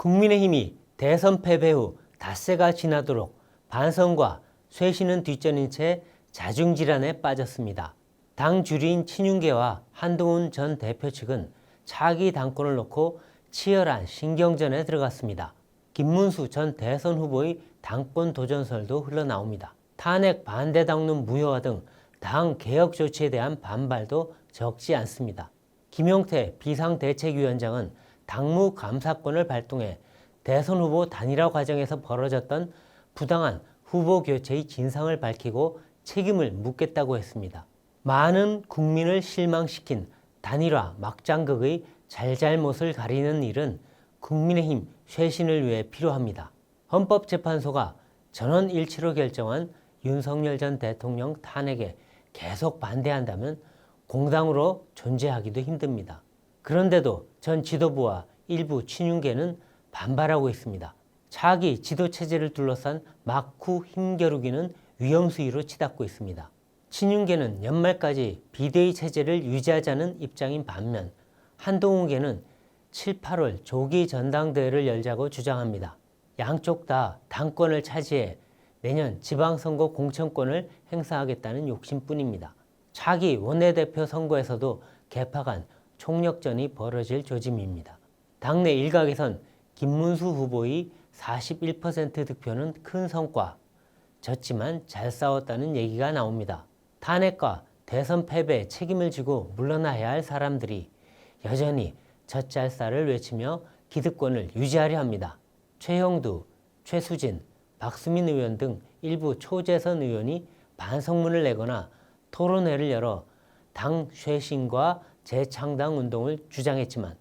국민의힘이 대선 패배 후 닷새가 지나도록 반성과 쇄신은 뒷전인 채 자중질환에 빠졌습니다. 당 주류인 친윤계와 한동훈 전 대표 측은 차기 당권을 놓고 치열한 신경전에 들어갔습니다. 김문수 전 대선 후보의 당권 도전설도 흘러나옵니다. 탄핵 반대 당론 무효화 등 당 개혁 조치에 대한 반발도 적지 않습니다. 김용태 비상대책위원장은 당무 감사권을 발동해 대선 후보 단일화 과정에서 벌어졌던 부당한 후보 교체의 진상을 밝히고 책임을 묻겠다고 했습니다. 많은 국민을 실망시킨 단일화 막장극의 잘잘못을 가리는 일은 국민의힘 쇄신을 위해 필요합니다. 헌법재판소가 전원일치로 결정한 윤석열 전 대통령 탄핵에 계속 반대한다면 공당으로 존재하기도 힘듭니다. 그런데도 전 지도부와 일부 친윤계는 반발하고 있습니다. 차기 지도체제를 둘러싼 막후 힘겨루기는 위험수위로 치닫고 있습니다. 친윤계는 연말까지 비대위 체제를 유지하자는 입장인 반면 한동훈계는 7, 8월 조기 전당대회를 열자고 주장합니다. 양쪽 다 당권을 차지해 내년 지방선거 공천권을 행사하겠다는 욕심뿐입니다. 차기 원내대표 선거에서도 개파간 총력전이 벌어질 조짐입니다. 당내 일각에선 김문수 후보의 41% 득표는 큰 성과, 졌지만 잘 싸웠다는 얘기가 나옵니다. 탄핵과 대선 패배에 책임을 지고 물러나야 할 사람들이 여전히 젖잘싸를 외치며 기득권을 유지하려 합니다. 최형두, 최수진, 박수민 의원 등 일부 초재선 의원이 반성문을 내거나 토론회를 열어 당 쇄신과 재창당 운동을 주장했지만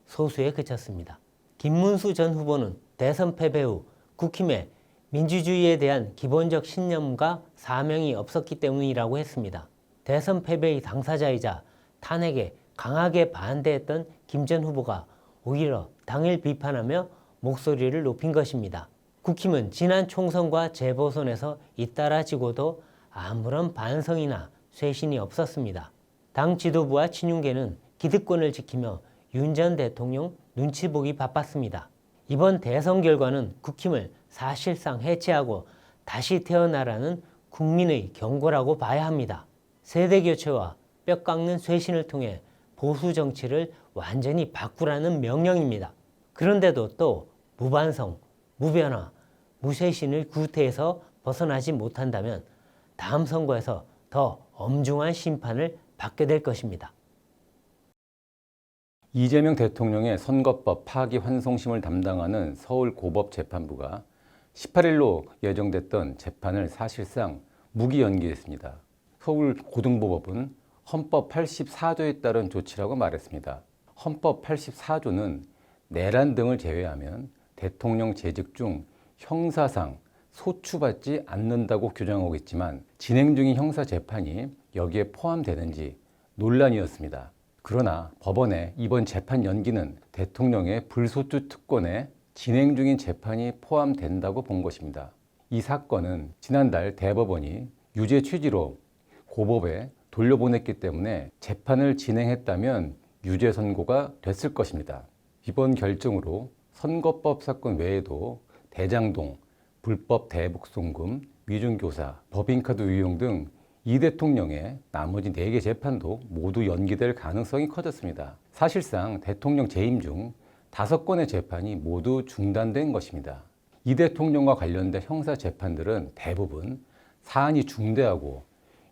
소수에 그쳤습니다. 김문수 전 후보는 대선 패배 후 국힘에 민주주의에 대한 기본적 신념과 사명이 없었기 때문이라고 했습니다. 대선 패배의 당사자이자 탄핵에 강하게 반대했던 김 전 후보가 오히려 당을 비판하며 목소리를 높인 것입니다. 국힘은 지난 총선과 재보선에서 잇따라 지고도 아무런 반성이나 쇄신이 없었습니다. 당 지도부와 친윤계는 기득권을 지키며 윤 전 대통령 눈치 보기 바빴습니다. 이번 대선 결과는 국힘을 사실상 해체하고 다시 태어나라는 국민의 경고라고 봐야 합니다. 세대교체와 뼈 깎는 쇄신을 통해 보수 정치를 완전히 바꾸라는 명령입니다. 그런데도 또 무반성, 무변화, 무쇄신을 구태에서 벗어나지 못한다면 다음 선거에서 더 엄중한 심판을 받게 될 것입니다. 이재명 대통령의 선거법 파기 환송심을 담당하는 서울고법재판부가 18일로 예정됐던 재판을 사실상 무기 연기했습니다. 서울고등법원은 헌법 84조에 따른 조치라고 말했습니다. 헌법 84조는 내란 등을 제외하면 대통령 재직 중 형사상 소추받지 않는다고 규정하고 있지만 진행 중인 형사재판이 여기에 포함되는지 논란이었습니다. 그러나 법원의 이번 재판 연기는 대통령의 불소추 특권에 진행 중인 재판이 포함된다고 본 것입니다. 이 사건은 지난달 대법원이 유죄 취지로 고법에 돌려보냈기 때문에 재판을 진행했다면 유죄 선고가 됐을 것입니다. 이번 결정으로 선거법 사건 외에도 대장동, 불법 대북송금, 위중교사, 법인카드 유용 등 이 대통령의 나머지 4개 재판도 모두 연기될 가능성이 커졌습니다. 사실상 대통령 재임 중 5건의 재판이 모두 중단된 것입니다. 이 대통령과 관련된 형사 재판들은 대부분 사안이 중대하고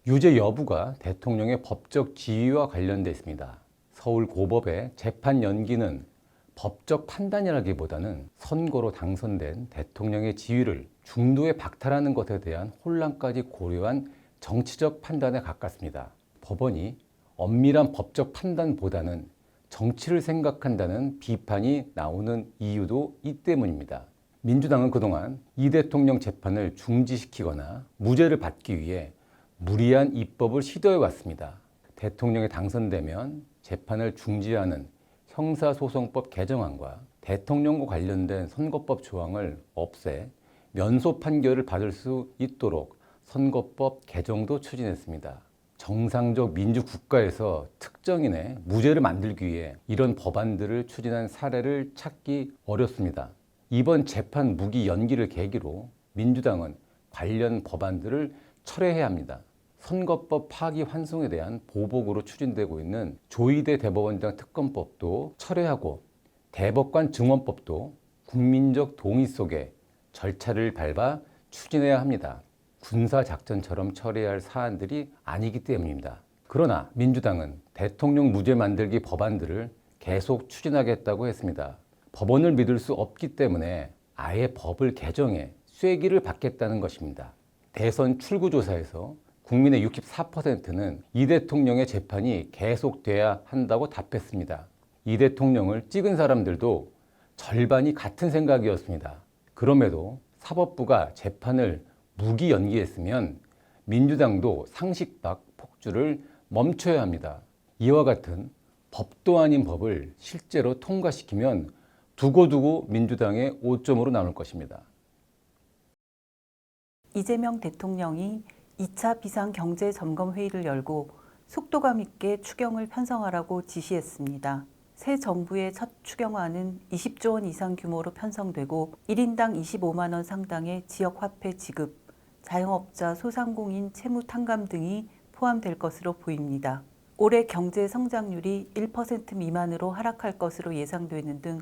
유죄 여부가 대통령의 법적 지위와 관련되어 있습니다. 서울고법의 재판 연기는 법적 판단이라기보다는 선거로 당선된 대통령의 지위를 중도에 박탈하는 것에 대한 혼란까지 고려한 정치적 판단에 가깝습니다. 법원이 엄밀한 법적 판단보다는 정치를 생각한다는 비판이 나오는 이유도 이 때문입니다. 민주당은 그동안 이 대통령 재판을 중지시키거나 무죄를 받기 위해 무리한 입법을 시도해 왔습니다. 대통령이 당선되면 재판을 중지하는 형사소송법 개정안과 대통령과 관련된 선거법 조항을 없애 면소 판결을 받을 수 있도록 선거법 개정도 추진했습니다. 정상적 민주국가에서 특정인의 무죄를 만들기 위해 이런 법안들을 추진한 사례를 찾기 어렵습니다. 이번 재판 무기 연기를 계기로 민주당은 관련 법안들을 철회해야 합니다. 선거법 파기 환송에 대한 보복으로 추진되고 있는 조희대 대법원장 특검법도 철회하고 대법관 증언법도 국민적 동의 속에 절차를 밟아 추진해야 합니다. 군사작전처럼 처리할 사안들이 아니기 때문입니다. 그러나 민주당은 대통령 무죄 만들기 법안들을 계속 추진하겠다고 했습니다. 법원을 믿을 수 없기 때문에 아예 법을 개정해 쐐기를 받겠다는 것입니다. 대선 출구조사에서 국민의 64%는 이 대통령의 재판이 계속돼야 한다고 답했습니다. 이 대통령을 찍은 사람들도 절반이 같은 생각이었습니다. 그럼에도 사법부가 재판을 무기 연기했으면 민주당도 상식 밖 폭주를 멈춰야 합니다. 이와 같은 법도 아닌 법을 실제로 통과시키면 두고두고 민주당의 오점으로 나올 것입니다. 이재명 대통령이 2차 비상경제점검회의를 열고 속도감 있게 추경을 편성하라고 지시했습니다. 새 정부의 첫 추경안은 20조 원 이상 규모로 편성되고 1인당 25만 원 상당의 지역화폐 지급, 자영업자, 소상공인 채무 탕감 등이 포함될 것으로 보입니다. 올해 경제 성장률이 1% 미만으로 하락할 것으로 예상되는 등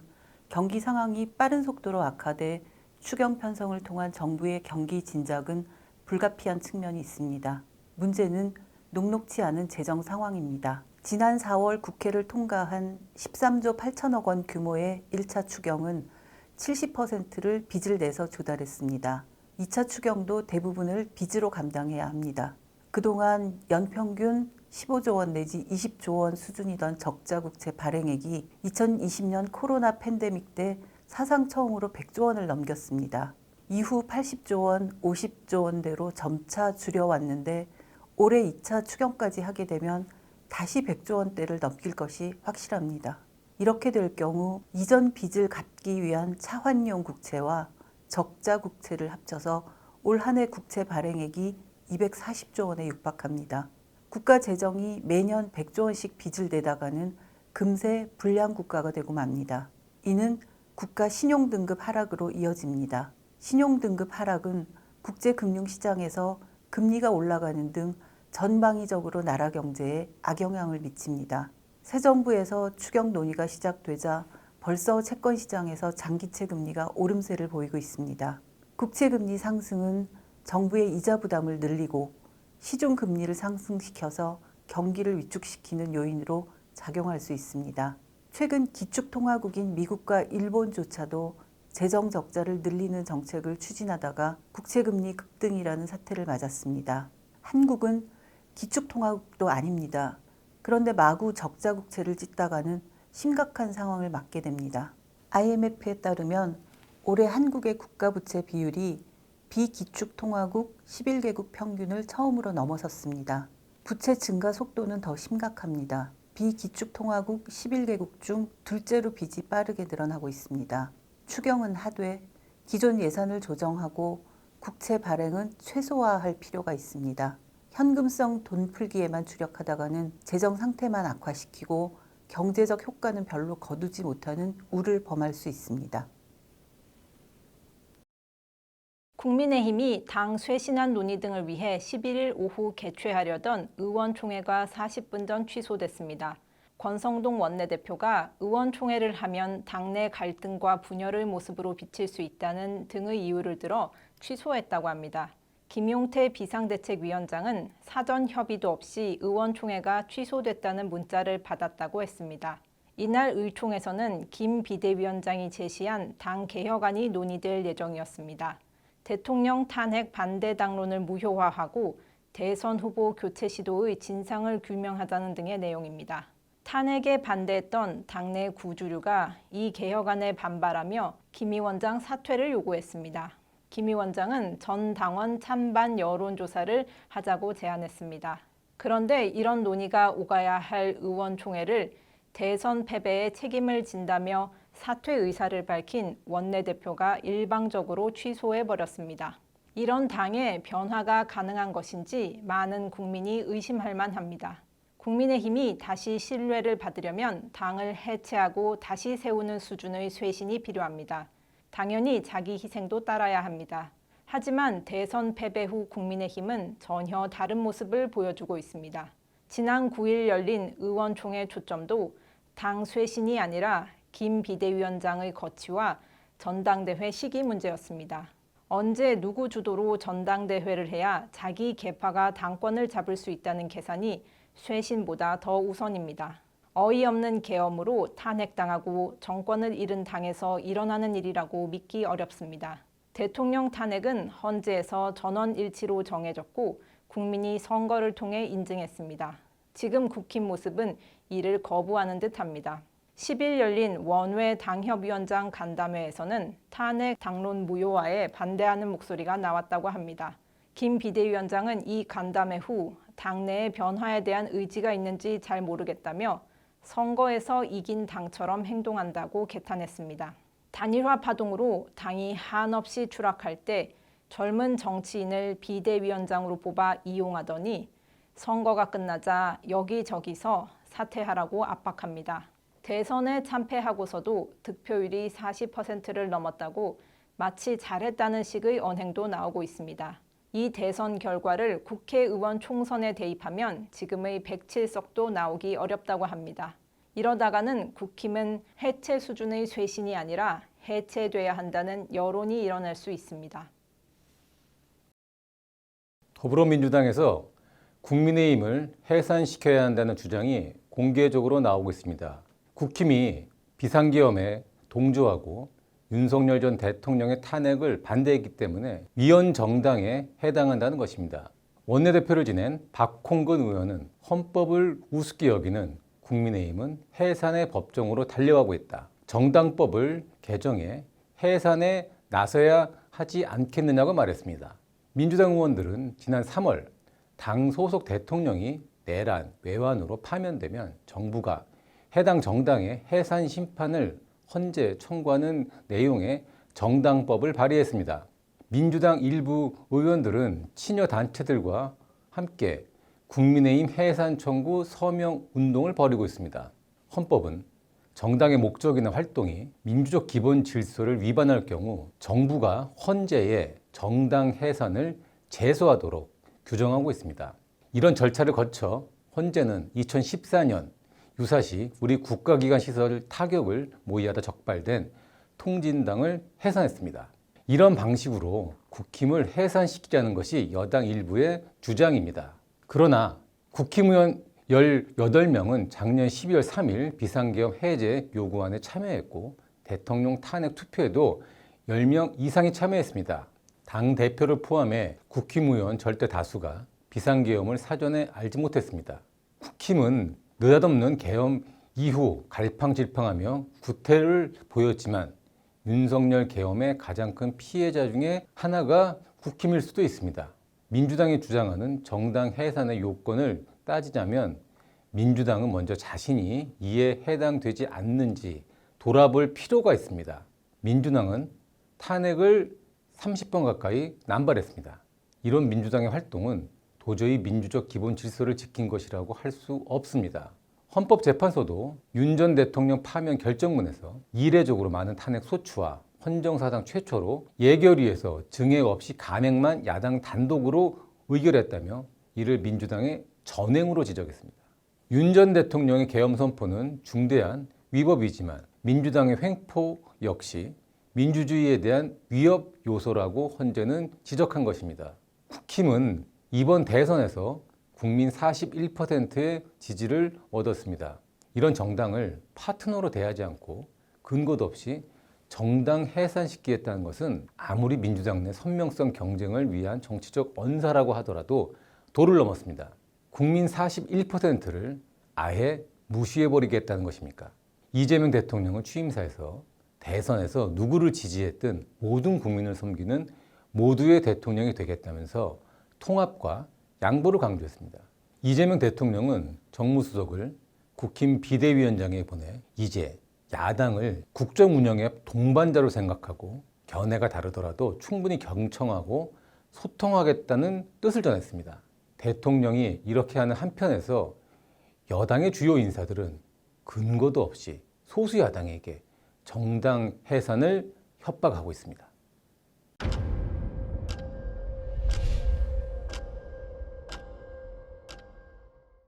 경기 상황이 빠른 속도로 악화돼 추경 편성을 통한 정부의 경기 진작은 불가피한 측면이 있습니다. 문제는 녹록치 않은 재정 상황입니다. 지난 4월 국회를 통과한 13조 8천억 원 규모의 1차 추경은 70%를 빚을 내서 조달했습니다. 2차 추경도 대부분을 빚으로 감당해야 합니다. 그동안 연평균 15조 원 내지 20조 원 수준이던 적자국채 발행액이 2020년 코로나 팬데믹 때 사상 처음으로 100조 원을 넘겼습니다. 이후 80조 원, 50조 원대로 점차 줄여왔는데 올해 2차 추경까지 하게 되면 다시 100조 원대를 넘길 것이 확실합니다. 이렇게 될 경우 이전 빚을 갚기 위한 차환용 국채와 적자 국채를 합쳐서 올 한 해 국채 발행액이 240조 원에 육박합니다. 국가 재정이 매년 100조 원씩 빚을 내다가는 금세 불량 국가가 되고 맙니다. 이는 국가 신용등급 하락으로 이어집니다. 신용등급 하락은 국제금융시장에서 금리가 올라가는 등 전방위적으로 나라 경제에 악영향을 미칩니다. 새 정부에서 추경 논의가 시작되자 벌써 채권시장에서 장기채 금리가 오름세를 보이고 있습니다. 국채금리 상승은 정부의 이자 부담을 늘리고 시중금리를 상승시켜서 경기를 위축시키는 요인으로 작용할 수 있습니다. 최근 기축통화국인 미국과 일본조차도 재정 적자를 늘리는 정책을 추진하다가 국채금리 급등이라는 사태를 맞았습니다. 한국은 기축통화국도 아닙니다. 그런데 마구 적자 국채를 찢다가는 심각한 상황을 맞게 됩니다. IMF에 따르면 올해 한국의 국가부채 비율이 비기축통화국 11개국 평균을 처음으로 넘어섰습니다. 부채 증가 속도는 더 심각합니다. 비기축통화국 11개국 중 둘째로 빚이 빠르게 늘어나고 있습니다. 추경은 하되 기존 예산을 조정하고 국채 발행은 최소화할 필요가 있습니다. 현금성 돈 풀기에만 주력하다가는 재정 상태만 악화시키고 경제적 효과는 별로 거두지 못하는 우를 범할 수 있습니다. 국민의힘이 당 쇄신안 논의 등을 위해 11일 오후 개최하려던 의원총회가 40분 전 취소됐습니다. 권성동 원내대표가 의원총회를 하면 당내 갈등과 분열의 모습으로 비칠 수 있다는 등의 이유를 들어 취소했다고 합니다. 김용태 비상대책위원장은 사전 협의도 없이 의원총회가 취소됐다는 문자를 받았다고 했습니다. 이날 의총에서는 김 비대위원장이 제시한 당 개혁안이 논의될 예정이었습니다. 대통령 탄핵 반대 당론을 무효화하고 대선 후보 교체 시도의 진상을 규명하자는 등의 내용입니다. 탄핵에 반대했던 당내 구주류가 이 개혁안에 반발하며 김 위원장 사퇴를 요구했습니다. 김 위원장은 전 당원 찬반 여론조사를 하자고 제안했습니다. 그런데 이런 논의가 오가야 할 의원총회를 대선 패배에 책임을 진다며 사퇴 의사를 밝힌 원내대표가 일방적으로 취소해버렸습니다. 이런 당의 변화가 가능한 것인지 많은 국민이 의심할 만합니다. 국민의힘이 다시 신뢰를 받으려면 당을 해체하고 다시 세우는 수준의 쇄신이 필요합니다. 당연히 자기 희생도 따라야 합니다. 하지만 대선 패배 후 국민의힘은 전혀 다른 모습을 보여주고 있습니다. 지난 9일 열린 의원총회 초점도 당 쇄신이 아니라 김 비대위원장의 거취와 전당대회 시기 문제였습니다. 언제 누구 주도로 전당대회를 해야 자기 계파가 당권을 잡을 수 있다는 계산이 쇄신보다 더 우선입니다. 어이없는 계엄으로 탄핵당하고 정권을 잃은 당에서 일어나는 일이라고 믿기 어렵습니다. 대통령 탄핵은 헌재에서 전원일치로 정해졌고 국민이 선거를 통해 인증했습니다. 지금 국힘 모습은 이를 거부하는 듯합니다. 10일 열린 원외 당협위원장 간담회에서는 탄핵 당론 무효화에 반대하는 목소리가 나왔다고 합니다. 김 비대위원장은 이 간담회 후 당내의 변화에 대한 의지가 있는지 잘 모르겠다며 선거에서 이긴 당처럼 행동한다고 개탄했습니다. 단일화 파동으로 당이 한없이 추락할 때 젊은 정치인을 비대위원장으로 뽑아 이용하더니 선거가 끝나자 여기저기서 사퇴하라고 압박합니다. 대선에 참패하고서도 득표율이 40%를 넘었다고 마치 잘했다는 식의 언행도 나오고 있습니다. 이 대선 결과를 국회의원 총선에 대입하면 지금의 107석도 나오기 어렵다고 합니다. 이러다가는 국힘은 해체 수준의 쇄신이 아니라 해체돼야 한다는 여론이 일어날 수 있습니다. 더불어민주당에서 국민의힘을 해산시켜야 한다는 주장이 공개적으로 나오고 있습니다. 국힘이 비상계엄에 동조하고 윤석열 전 대통령의 탄핵을 반대했기 때문에 위헌정당에 해당한다는 것입니다. 원내대표를 지낸 박홍근 의원은 헌법을 우습게 여기는 국민의힘은 해산의 법정으로 달려가고 있다. 정당법을 개정해 해산에 나서야 하지 않겠느냐고 말했습니다. 민주당 의원들은 지난 3월 당 소속 대통령이 내란, 외환으로 파면되면 정부가 해당 정당의 해산 심판을 헌재 청구하는 내용의 정당법을 발의했습니다. 민주당 일부 의원들은 친여 단체들과 함께 국민의힘 해산 청구 서명 운동을 벌이고 있습니다. 헌법은 정당의 목적이나 활동이 민주적 기본 질서를 위반할 경우 정부가 헌재에 정당 해산을 제소하도록 규정하고 있습니다. 이런 절차를 거쳐 헌재는 2014년 유사시 우리 국가기관 시설 타격을 모의하다 적발된 통진당을 해산했습니다. 이런 방식으로 국힘을 해산시키자는 것이 여당 일부의 주장입니다. 그러나 국힘 의원 18명은 작년 12월 3일 비상계엄 해제 요구안에 참여했고 대통령 탄핵 투표에도 10명 이상이 참여했습니다. 당대표를 포함해 국힘 의원 절대 다수가 비상계엄을 사전에 알지 못했습니다. 국힘은 느닷없는 계엄 이후 갈팡질팡하며 구태를 보였지만 윤석열 계엄의 가장 큰 피해자 중에 하나가 국힘일 수도 있습니다. 민주당이 주장하는 정당 해산의 요건을 따지자면 민주당은 먼저 자신이 이에 해당되지 않는지 돌아볼 필요가 있습니다. 민주당은 탄핵을 30번 가까이 남발했습니다. 이런 민주당의 활동은 도저히 민주적 기본 질서를 지킨 것이라고 할 수 없습니다. 헌법재판소도 윤 전 대통령 파면 결정문에서 이례적으로 많은 탄핵 소추와 헌정사상 최초로 예결위에서 증액 없이 간행만 야당 단독으로 의결했다며 이를 민주당의 전횡으로 지적했습니다. 윤 전 대통령의 계엄 선포는 중대한 위법이지만 민주당의 횡포 역시 민주주의에 대한 위협 요소라고 헌재는 지적한 것입니다. 국힘은 이번 대선에서 국민 41%의 지지를 얻었습니다. 이런 정당을 파트너로 대하지 않고 근거도 없이 정당 해산시키겠다는 것은 아무리 민주당 내 선명성 경쟁을 위한 정치적 언사라고 하더라도 도를 넘었습니다. 국민 41%를 아예 무시해버리겠다는 것입니까? 이재명 대통령은 취임사에서 대선에서 누구를 지지했든 모든 국민을 섬기는 모두의 대통령이 되겠다면서 통합과 양보를 강조했습니다. 이재명 대통령은 정무수석을 국힘 비대위원장에 보내 이제 야당을 국정 운영의 동반자로 생각하고 견해가 다르더라도 충분히 경청하고 소통하겠다는 뜻을 전했습니다. 대통령이 이렇게 하는 한편에서 여당의 주요 인사들은 근거도 없이 소수 야당에게 정당 해산을 협박하고 있습니다.